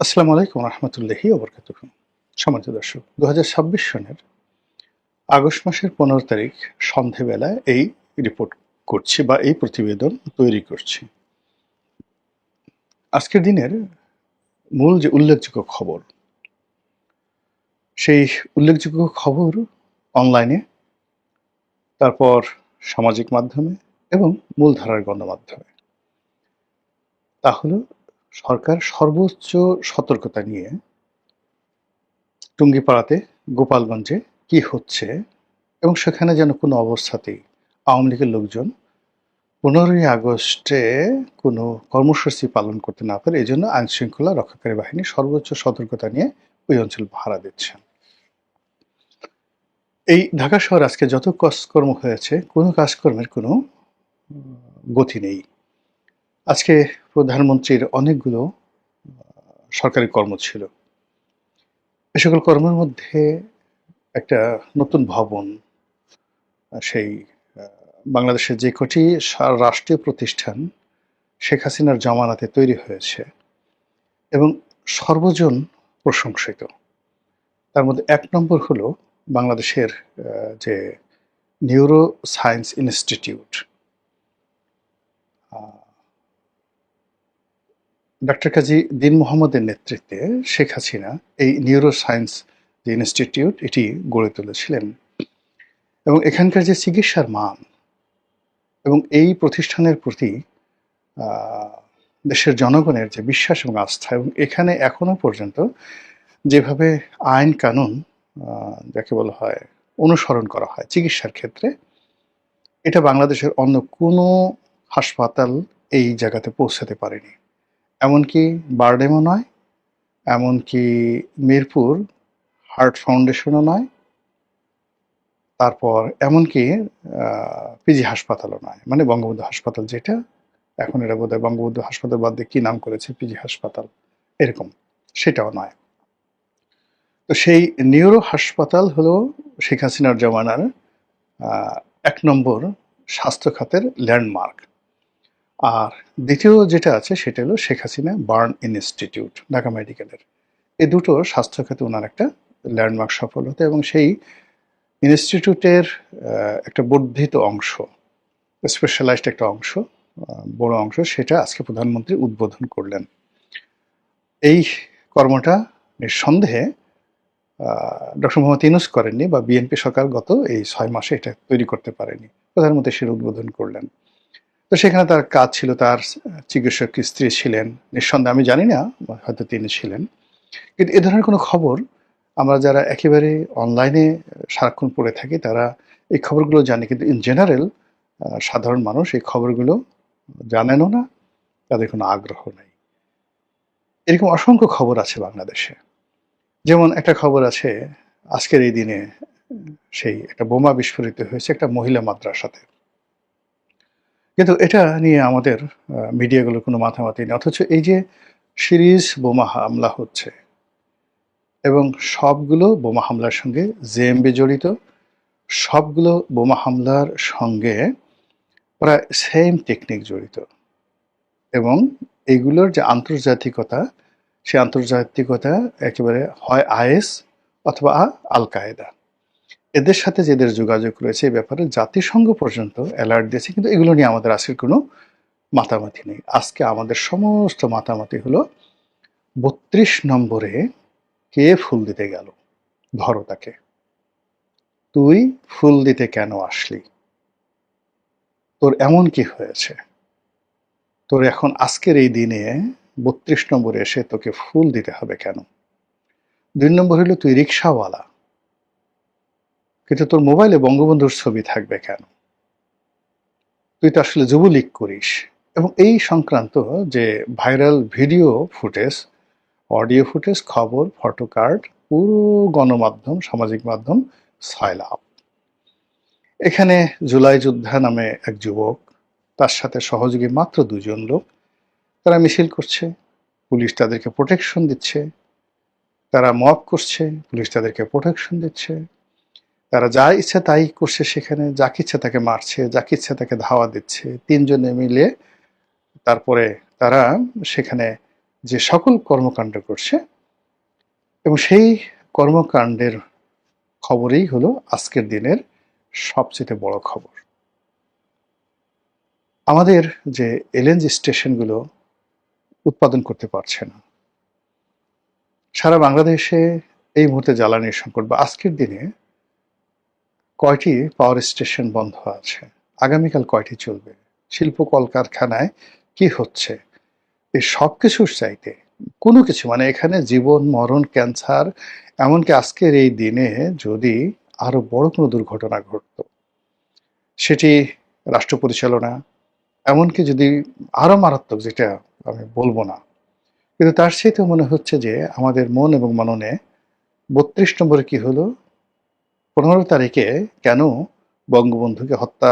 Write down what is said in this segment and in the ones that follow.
আসসালামু আলাইকুম রহমতুল্লাহি ওবরকাতুহ। সম্মানিত দর্শক, 2026 সনের আগস্ট মাসের 15 তারিখ সন্ধেবেলায় এই রিপোর্ট করছি বা এই প্রতিবেদন তৈরি করছি। আজকের দিনের মূল যে উল্লেখযোগ্য খবর, সেই উল্লেখযোগ্য খবর অনলাইনে, তারপর সামাজিক মাধ্যমে এবং মূলধারার গণমাধ্যমে। তা হলো সরকার সর্বোচ্চ সতর্কতা নিয়ে টুঙ্গিপাড়াতে, গোপালগঞ্জে কি হচ্ছে এবং সেখানে যেন কোনো অবস্থাতেই আওয়ামী লীগের লোকজন 15ই আগস্টে কোনো কর্মসূচি পালন করতে না পারে, এই জন্য আইনশৃঙ্খলা রক্ষাকারী বাহিনী সর্বোচ্চ সতর্কতা নিয়ে ওই অঞ্চল পাহারা দিচ্ছেন। এই ঢাকা শহর আজকে যত কাজকর্ম হয়েছে, কোনো কাজকর্মের কোনো গতি নেই। আজকে প্রধানমন্ত্রীর অনেকগুলো সরকারি কর্ম ছিল। এ সকল কর্মের মধ্যে একটা নতুন ভবন, সেই বাংলাদেশের যে কটি রাষ্ট্রীয় প্রতিষ্ঠান শেখ হাসিনার জামানাতে তৈরি হয়েছে এবং সর্বজন প্রশংসিত, তার মধ্যে 1 নম্বর হলো বাংলাদেশের যে নিউরো সায়েন্স ইনস্টিটিউট। ডক্টর কাজী দীন মোহাম্মদের নেতৃত্বে শেখ হাসিনা এই নিউরো সায়েন্স যে ইনস্টিটিউট এটি গড়ে তুলেছিলেন এবং এখানকার যে চিকিৎসার মান এবং এই প্রতিষ্ঠানের প্রতি দেশের জনগণের যে বিশ্বাস এবং আস্থা, এবং এখানে এখনো পর্যন্ত যেভাবে আইন কানুন যাকে বলা হয় অনুসরণ করা হয় চিকিৎসার ক্ষেত্রে, এটা বাংলাদেশের অন্য কোনো হাসপাতাল এই জায়গাতে পৌঁছাতে পারেনি। এমনকি বারডেমও নয়, এমনকি মিরপুর হার্ট ফাউন্ডেশনও নয়, তারপর এমনকি পিজি হাসপাতালও নয়, মানে বঙ্গবন্ধু হাসপাতাল যেটা এখন, এটা বোধহয় বঙ্গবন্ধু হাসপাতাল বাদ দিয়ে কি নাম করেছে, পিজি হাসপাতাল এরকম, সেটাও নয়। তো সেই নিউরো হাসপাতাল হলো শেখ হাসিনার জামানার 1 নম্বর স্বাস্থ্য খাতের ল্যান্ডমার্ক। আর দ্বিতীয় যেটা আছে সেটা হলো শেখ হাসিনা বার্ন ইনস্টিটিউট, ঢাকা মেডিকেলের। এই দুটো স্বাস্থ্য খাতে ওনার একটা ল্যান্ডমার্ক সফলতা, এবং সেই ইনস্টিটিউটের একটা বর্ধিত অংশ, স্পেশালাইজড একটা অংশ, বড় অংশ, সেটা আজকে প্রধানমন্ত্রী উদ্বোধন করলেন। এই কর্মটা নিঃসন্দেহে ডক্টর মোহাম্মদ ইউনূস করেননি, বা বিএনপি সরকার গত এই 6 মাসে এটা তৈরি করতে পারেনি। প্রধানমন্ত্রী সেটা উদ্বোধন করলেন। তো সেখানে তার কাজ ছিল, তার চিকিৎসক স্ত্রী ছিলেন, নিঃসন্দেহে আমি জানি না, হয়তো তিনি ছিলেন। কিন্তু এ ধরনের কোনো খবর আমরা যারা একেবারে অনলাইনে সারাক্ষণ পড়ে থাকি তারা এই খবরগুলো জানি, কিন্তু ইন জেনারেল সাধারণ মানুষ এই খবরগুলো জানেনও না, তাদের কোনো আগ্রহ নেই। এরকম অসংখ্য খবর আছে বাংলাদেশে। যেমন একটা খবর আছে, আজকের এই দিনে সেই একটা বোমা বিস্ফোরিত হয়েছে একটা মহিলা মাদ্রাসাতে, কিন্তু এটা নিয়ে আমাদের মিডিয়াগুলোর কোনো মাথামাতি নেই। অথচ এই যে সিরিজ বোমা হামলা হচ্ছে এবং সবগুলো বোমা হামলার সঙ্গে জেএমবি জড়িত, সবগুলো বোমা হামলার সঙ্গে প্রায় সেম টেকনিক জড়িত, এবং এগুলোর যে আন্তর্জাতিকতা, সে আন্তর্জাতিকতা একেবারে হয় আইএস অথবা আল কায়েদা, এদের সাথে যেদের যোগাযোগ রয়েছে এই ব্যাপারে জাতিসংঘ পর্যন্ত অ্যালার্ট দিয়েছে, কিন্তু এগুলো নিয়ে আমাদের আজকের কোনো মাতামাতি নেই। আজকে আমাদের সমস্ত মাতামাতি হলো 32 নম্বরে কে ফুল দিতে গেল, ধরো তাকে, তুই ফুল দিতে কেন আসলি, তোর এমন কি হয়েছে, তোর এখন আজকের এই দিনে 32 নম্বরে এসে তোকে ফুল দিতে হবে কেন? 2 নম্বর হলো তুই রিক্সাওয়ালা, কিন্তু তোর মোবাইলে বঙ্গবন্ধুর ছবি থাকবে কেন? তুই তো আসলে যুবলীগ করিস। এবং এই সংক্রান্ত যে viral video footage, audio footage, খবর, ফটো কার্ড, পুরো গণমাধ্যম, সামাজিক মাধ্যম সয়লাব। এখানে জুলাই যোদ্ধা নামে এক যুবক, তার সাথে সহযোগী মাত্র 2 জন লোক, তারা মিছিল করছে, পুলিশ তাদেরকে প্রোটেকশন দিচ্ছে, তারা মব করছে, পুলিশ তাদেরকে প্রোটেকশন দিচ্ছে, তারা যা ইচ্ছা তাই করছে, সেখানে যাকে ইচ্ছা তাকে মারছে, যাকে ইচ্ছা তাকে ধাওয়া দিচ্ছে। 3 জনে মিলে তারপরে তারা সেখানে যে সকল কর্মকাণ্ড করছে, এবং সেই কর্মকাণ্ডের খবরই হলো আজকের দিনের সবচেয়ে বড় খবর। আমাদের যে এলএনজি স্টেশনগুলো উৎপাদন করতে পারছে না, সারা বাংলাদেশে এই মুহূর্তে জ্বালানির সংকট, বা আজকের দিনে কয়টি পাওয়ার স্টেশন বন্ধ আছে, আগামীকাল কয়টি চলবে, শিল্প কলকারখানায় কি হচ্ছে, এই সব কিছুর চাইতে কোনো কিছু, মানে এখানে জীবন মরণ, ক্যান্সার, এমনকি আজকের এই দিনে যদি আরো বড় কোনো দুর্ঘটনা ঘটত, সেটি রাষ্ট্র পরিচালনা, এমনকি যদি আরো মারাত্মক, যেটা আমি বলবো না, কিন্তু তার সাথে মনে হচ্ছে যে আমাদের মন এবং মননে 32 নম্বরে কি হলো, 15 তারিখে কেন বঙ্গবন্ধুকে হত্যা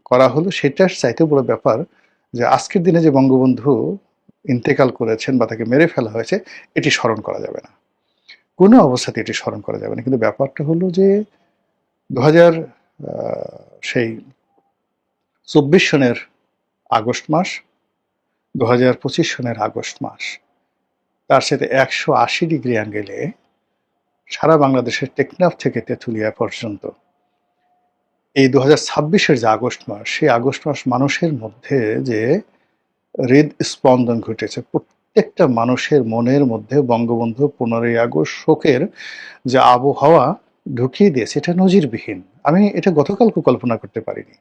করা হলো, সেটার চাইতে বড় ব্যাপার যে আজকের দিনে যে বঙ্গবন্ধু ইন্তেকাল করেছেন বা তাকে মেরে ফেলা হয়েছে, এটি স্মরণ করা যাবে না, কোনো অবস্থাতে এটি স্মরণ করা যাবে না। কিন্তু ব্যাপারটা হলো যে 2000 সেই 24 সনের আগস্ট মাস, 2025 সনের আগস্ট মাস, তার সাথে 180 ডিগ্রি অ্যাঙ্গেলে সারা বাংলাদেশের টেকনাফ থেকে তেঁতুলিয়া পর্যন্ত এই 2026-এর যে আগস্ট মাস, সেই আগস্ট মাস মানুষের মধ্যে যে হৃদস্পন্দন ঘটেছে, প্রত্যেকটা মানুষের মনের মধ্যে বঙ্গবন্ধু 15ই আগস্ট শোকের যে আবহাওয়া ঢুকিয়ে দিয়েছে, এটা নজিরবিহীন। আমি এটা গতকালকে কল্পনা করতে পারিনি,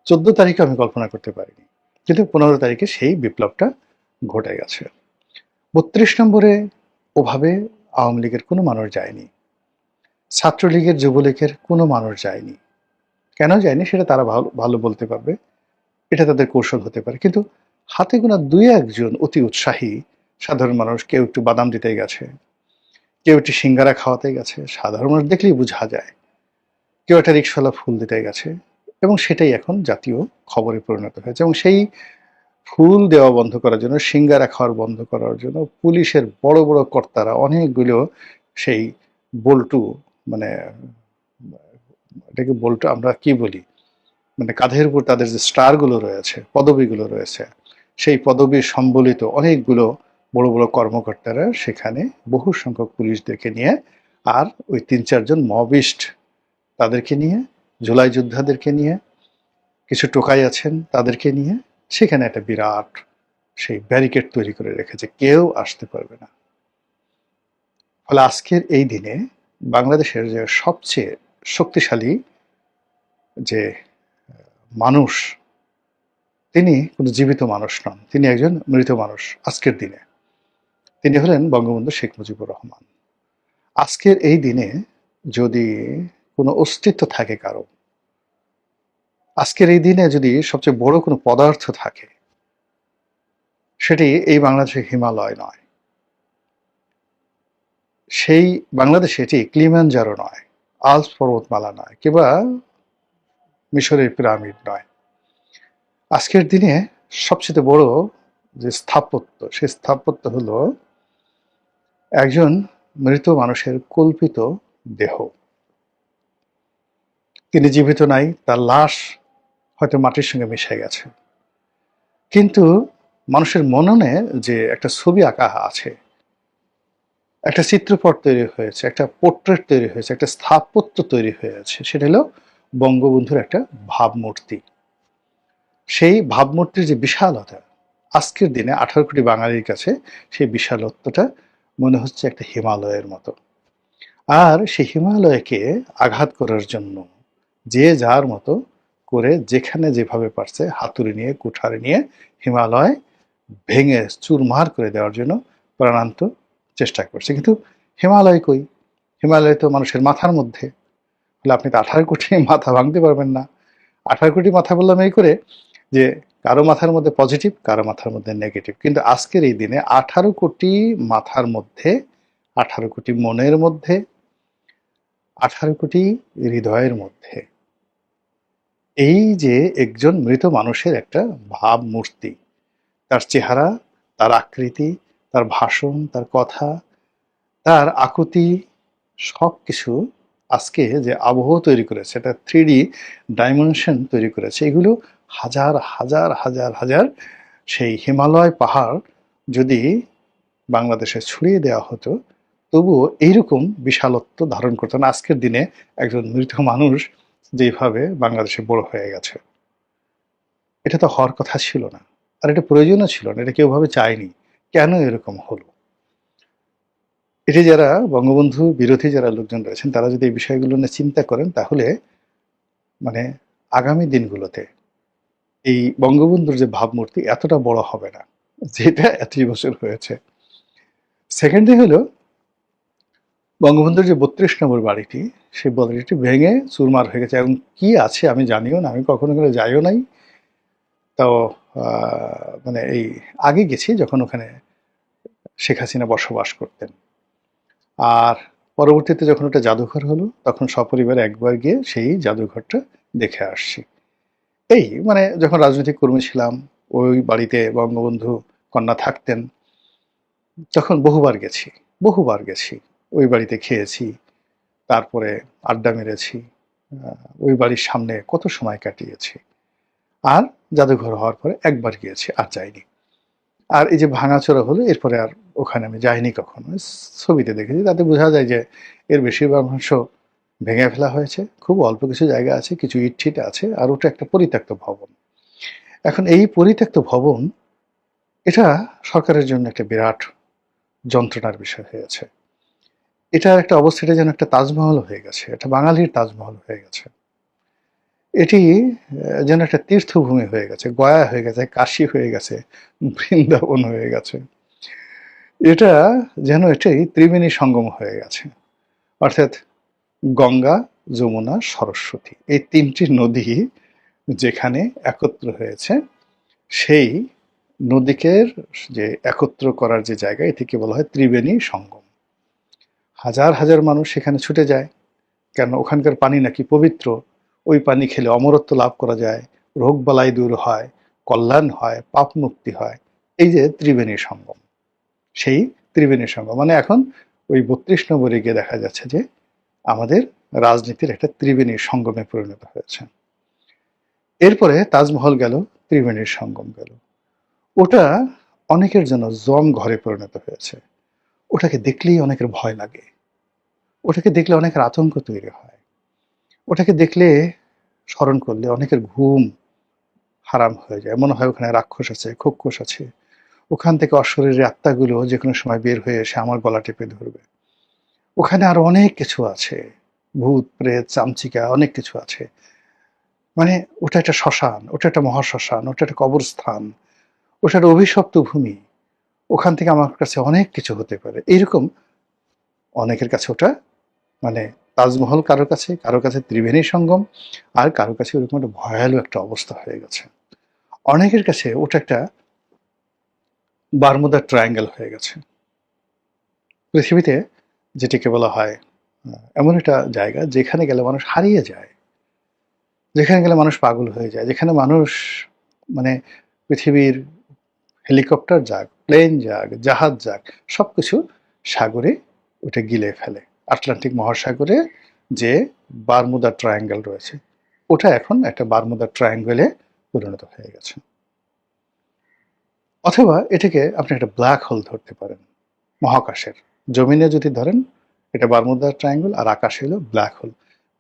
14 তারিখে আমি কল্পনা করতে পারিনি, কিন্তু 15 তারিখে সেই বিপ্লবটা ঘটে গেছে। 32 নম্বরে ওভাবে আওয়ামী লীগের কোনো মানুষ যায়নি, ছাত্রলীগের, যুবলীগের কোনো মানুষ যায়নি। কেন যায়নি সেটা তারা ভালো ভালো বলতে পারবে, এটা তাদের কৌশল হতে পারে। কিন্তু হাতে গোনা 2-1 জন অতি উৎসাহী সাধারণ মানুষ, কেউ একটু বাদাম দিতে গেছে, কেউ একটু সিঙ্গারা খাওয়াতে গেছে, সাধারণ মানুষ দেখলেই বোঝা যায়, কেউ একটা রিক্সাওয়ালা ফুল দিতে গেছে, এবং সেটাই এখন জাতীয় খবরে পরিণত হয়েছে। এবং সেই ফুল দেওয়া বন্ধ করার জন্য, সিঙ্গারা খাওয়ার বন্ধ করার জন্য পুলিশের বড় বড় কর্তারা অনেকগুলো সেই বল্টু, মানে এটাকে বল্টু আমরা কি বলি, কাঁধের উপর তাদের যে স্টারগুলো রয়েছে, পদবিগুলো রয়েছে, সেই পদবী সম্বলিত অনেকগুলো বড় বড় কর্মকর্তারা সেখানে বহু সংখ্যক পুলিশদেরকে নিয়ে, আর ওই 3-4 জন মবিস্ট তাদেরকে নিয়ে, জুলাই যোদ্ধাদেরকে নিয়ে, কিছু টোকাই আছেন তাদেরকে নিয়ে সেখানে একটা বিরাট সেই ব্যারিকেড তৈরি করে রেখেছে, কেউ আসতে পারবে না। ফলে আজকের এই দিনে বাংলাদেশের যে সবচেয়ে শক্তিশালী যে মানুষ, তিনি কোনো জীবিত মানুষ নন, তিনি একজন মৃত মানুষ। আজকের দিনে তিনি হলেন বঙ্গবন্ধু শেখ মুজিবুর রহমান। আজকের এই দিনে যদি কোনো অস্তিত্ব থাকে কারো, আজকের এই দিনে যদি সবচেয়ে বড় কোনো পদার্থ থাকে, সেটি এই বাংলাদেশের হিমালয় নয়, সেই বাংলাদেশে এটি কিলিমানজারো নয়, আল্পস পর্বতমালা নয়, কিংবা মিশরের পিরামিড নয়। আজকের দিনে সবচেয়ে বড় যে স্থাপত্য, সেই স্থাপত্য হলো একজন মৃত মানুষের কল্পিত দেহ। তিনি জীবিত নাই, তার লাশ হয়তো মাটির সঙ্গে মিশে গেছে, কিন্তু মানুষের মননে যে একটা ছবি আঁকা আছে, একটা চিত্রপট তৈরি হয়েছে, একটা পোর্ট্রেট তৈরি হয়েছে, একটা স্থাপত্য তৈরি হয়েছে, সেটা হলো বঙ্গবন্ধুর একটা ভাবমূর্তি। সেই ভাবমূর্তির যে বিশালতা, আজকের দিনে 18 কোটি বাঙালির কাছে সেই বিশালত্বটা মনে হচ্ছে একটা হিমালয়ের মতো। আর সেই হিমালয়কে আঘাত করার জন্য যে যার মতো করে যেখানে যেভাবে পারছে হাতুড়ি নিয়ে, কুঠারি নিয়ে হিমালয় ভেঙে চুরমার করে দেওয়ার জন্য প্রাণান্ত চেষ্টা করছে। কিন্তু হিমালয় কই? হিমালয় তো মানুষের মাথার মধ্যে। তাহলে আপনি তো 18 কোটি মাথা ভাঙতে পারবেন না। 18 কোটি মাথা বললাম এই করে যে কারো মাথার মধ্যে পজিটিভ, কারো মাথার মধ্যে নেগেটিভ। কিন্তু আজকের এই দিনে 18 কোটি মাথার মধ্যে, 18 কোটি মনের মধ্যে, 18 কোটি হৃদয়ের মধ্যে এই যে একজন মৃত মানুষের একটা ভাবমূর্তি, তার চেহারা, তার আকৃতি, তার ভাষণ, তার কথা, তার আকুতি, সবকিছু আজকে যে আবহ তৈরি করেছে, এটা 3D ডাইমেনশন তৈরি করেছে। এগুলো হাজার হাজার হাজার হাজার সেই হিমালয় পাহাড় যদি বাংলাদেশে ছড়িয়ে দেওয়া হতো, তবুও এইরকম বিশালত্ব ধারণ করতো না আজকের দিনে একজন মৃত মানুষ যেভাবে বাংলাদেশে বড় হয়ে গেছে। এটা তো হওয়ার কথা ছিল না, আর এটা প্রয়োজনও ছিল না, এটা কেউ ভাবে চায়নি। কেন এরকম হলো? এটি যারা বঙ্গবন্ধু বিরোধী যারা লোকজন রয়েছেন, তারা যদি এই বিষয়গুলো নিয়ে চিন্তা করেন, তাহলে মানে আগামী দিনগুলোতে এই বঙ্গবন্ধুর যে ভাবমূর্তি এতটা বড় হবে না, যেটা এতই বছর হয়েছে। সেকেন্ডলি হলো বঙ্গবন্ধুর যে ৩২ নম্বর বাড়িটি, সেই বাড়িটি ভেঙে চুরমার হয়ে গেছে, এবং কি আছে আমি জানিও না, আমি কখনো ওখানে যাইও নাই। তাও মানে এই আগে গেছি যখন ওখানে শেখ হাসিনা বসবাস করতেন। আর পরবর্তীতে যখন ওটা জাদুঘর হলো, তখন সপরিবারে একবার গিয়ে সেই জাদুঘরটা দেখে আসছি। এই মানে যখন রাজনৈতিক কর্মী ছিলাম, ওই বাড়িতে বঙ্গবন্ধু কন্যা থাকতেন, তখন বহুবার গেছি। ওই বাড়িতে খেয়েছি, তারপরে আড্ডা মেরেছি, ওই বাড়ির সামনে কত সময় কাটিয়েছি। আর জাদুঘর হওয়ার পরে একবার গিয়েছি, আর যাইনি। আর এই যে ভাঙাচোরা হলো, এরপরে আর ওখানে আমি যাইনি কখনো। ছবিতে দেখেছি, তাতে বোঝা যায় যে এর বেশিরভাগ অংশ ভেঙে ফেলা হয়েছে, খুব অল্প কিছু জায়গা আছে, কিছু ইট-ঠিট আছে, আর ওটা একটা পরিত্যক্ত ভবন। এখন এই পরিত্যক্ত ভবন, এটা সরকারের জন্য একটা বিরাট যন্ত্রণার বিষয় হয়েছে। এটার একটা অবস্থা, এটা যেন একটা তাজমহল হয়ে গেছে, এটা বাঙালির তাজমহল হয়ে গেছে। এটি যেন একটা তীর্থভূমি হয়ে গেছে, গয়া হয়ে গেছে, কাশী হয়ে গেছে, বৃন্দাবন হয়ে গেছে। এটা যেন এটাই ত্রিবেণী সঙ্গম হয়ে গেছে। অর্থাৎ গঙ্গা, যমুনা, সরস্বতী, এই তিনটি নদী যেখানে একত্র হয়েছে, সেই নদীকে যে একত্র করার যে জায়গা, এটিকে বলা হয় ত্রিবেণী সঙ্গম। হাজার হাজার মানুষ সেখানে ছুটে যায়, কেন ওখানকার পানি নাকি পবিত্র, ওই পানি খেলে অমরত্ব লাভ করা যায়, রোগ বালাই দূর হয়, কল্যাণ হয়, পাপ মুক্তি হয়। এই যে ত্রিবেণী সঙ্গম, সেই ত্রিবেণী সঙ্গম মানে এখন ওই ৩২ নম্বরে গিয়ে দেখা যাচ্ছে যে আমাদের রাজনীতির একটা ত্রিবেণী সঙ্গমে পরিণত হয়েছে। এরপরে তাজমহল গেল, ত্রিবেণীর সঙ্গম গেল। ওটা অনেকের জন্য জম ঘরে পরিণত হয়েছে। ওটাকে দেখলেই অনেকের ভয় লাগে, ওটাকে দেখলে অনেকের আতঙ্ক তৈরি হয়, ওটাকে দেখলে স্মরণ করলে অনেকের ঘুম হারাম হয়ে যায়, মনে হয় ওখানে রাক্ষস আছে, খোক্ষস আছে, ওখান থেকে অশরীরী আত্মাগুলো যে কোনো সময় বের হয়ে এসে আমার গলা টেপে ধরবে। ওখানে আরো অনেক কিছু আছে, ভূত প্রেত চামচিকা অনেক কিছু আছে। মানে ওটা একটা শ্মশান, ওটা একটা মহাশ্মশান, ওটা একটা কবরস্থান, ওটা একটা অভিশপ্ত ভূমি। ওখান থেকে আমার কাছে অনেক কিছু হতে পারে, এইরকম অনেকের কাছে ওটা মানে তাজমহল, কারো কাছে ত্রিবেণী সঙ্গম, আর কারো কাছে ওরকম একটা ভয়ালো একটা অবস্থা হয়ে গেছে। অনেকের কাছে ওটা একটা বারমুদা ট্রায়াঙ্গেল হয়ে গেছে। পৃথিবীতে যেটিকে বলা হয় এমন একটা জায়গা যেখানে গেলে মানুষ হারিয়ে যায়, যেখানে গেলে মানুষ পাগল হয়ে যায়, যেখানে মানুষ মানে পৃথিবীর হেলিকপ্টার যাক, প্লেন যাক, জাহাজ যাক, সবকিছু সাগরে ওটা গিলে ফেলে। আটলান্টিক মহাসাগরে যে বারমুদা ট্রায়াঙ্গেল রয়েছে, ওটা এখন একটা বারমুদা ট্রায়াঙ্গেলে পরিণত হয়ে গেছে। অথবা এটাকে আপনি একটা ব্ল্যাক হোল ধরতে পারেন, মহাকাশের। জমিনে যদি ধরেন এটা বারমুদা ট্রায়াঙ্গেল, আর আকাশে হলো ব্ল্যাক হোল,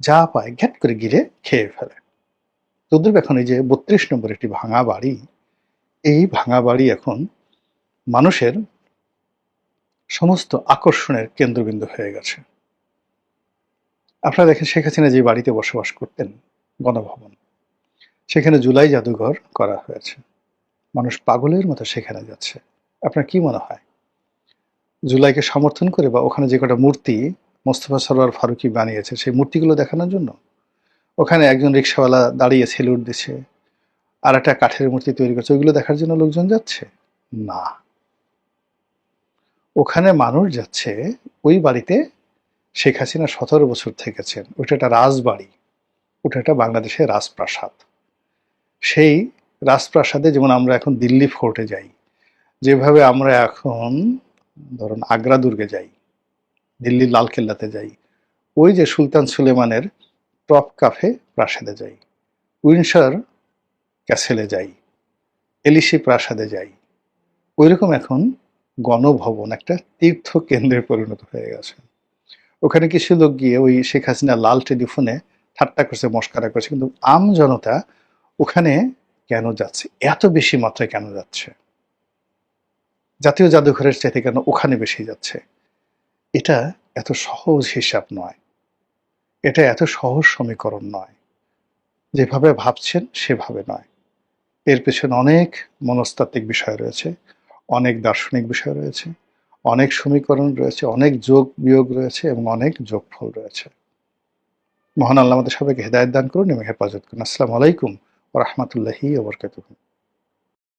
যা পায় ঘ্যাট করে গিরে খেয়ে ফেলে। তদ্রুপ এখন এই যে ৩২ নম্বর একটি ভাঙা বাড়ি, এই ভাঙা বাড়ি এখন মানুষের সমস্ত আকর্ষণের কেন্দ্রবিন্দু হয়ে গেছে। আপনারা দেখেন শেখ হাসিনা যে বাড়িতে বসবাস করতেন, গণভবন, সেখানে জুলাই জাদুঘর করা হয়েছে। মানুষ পাগলের মতো সেখানে যাচ্ছে। আপনার কি মনে হয়, জুলাইকে সমর্থন করে বা ওখানে যে কটা মূর্তি মোস্তফা সরোয়ার ফারুকী বানিয়েছে, সেই মূর্তিগুলো দেখানোর জন্য? ওখানে একজন রিক্সাওয়ালা দাঁড়িয়ে সেলুট দিছে, আর একটা কাঠের মূর্তি তৈরি করছে, ওইগুলো দেখার জন্য লোকজন যাচ্ছে না। ওখানে মানুষ যাচ্ছে, ওই বাড়িতে শেখ হাসিনা ১৭ বছর থেকেছেন, ওটা একটা রাজবাড়ি, ওটা একটা বাংলাদেশের রাজপ্রাসাদ। সেই রাজপ্রাসাদে যেমন আমরা এখন দিল্লি ফোর্টে যাই, যেভাবে আমরা এখন ধরুন আগ্রা দুর্গে যাই, দিল্লির লালকেল্লাতে যাই, ওই যে সুলতান সুলেমানের টপ কাফে প্রাসাদে যাই, উইন্ডসর ক্যাসেলে যাই, এলিসি প্রাসাদে যাই, ওইরকম এখন গণভবন একটা তীর্থ কেন্দ্রে পরিণত হয়ে গেছে। ওখানে কিছু লোক গিয়ে ওই শেখ হাসিনা লাল টেলিফোনে ঠাট্টা করছে, মস্কারা করছে, কিন্তু আম জনতা ওখানে কেন যাচ্ছে, এত বেশি মাত্রায় কেন যাচ্ছে, জাতীয় জাদুঘরের চাইতে কেন ওখানে বেশি যাচ্ছে? এটা এত সহজ হিসাব নয়, এটা এত সহজ সমীকরণ নয়। যেভাবে ভাবছেন সেভাবে নয়। এর পেছনে অনেক মনস্তাত্ত্বিক বিষয় রয়েছে, অনেক দার্শনিক বিষয় রয়েছে, অনেক সমীকরণ রয়েছে, অনেক যোগ বিয়োগ রয়েছে এবং অনেক যোগফল রয়েছে। মহান আল্লাহ আমাদের সবাইকে হেদায়েত দান করুন এবং হেফাজত করুন। আসসালামু আলাইকুম ওয়া রাহমাতুল্লাহি ওয়া বারাকাতুহু।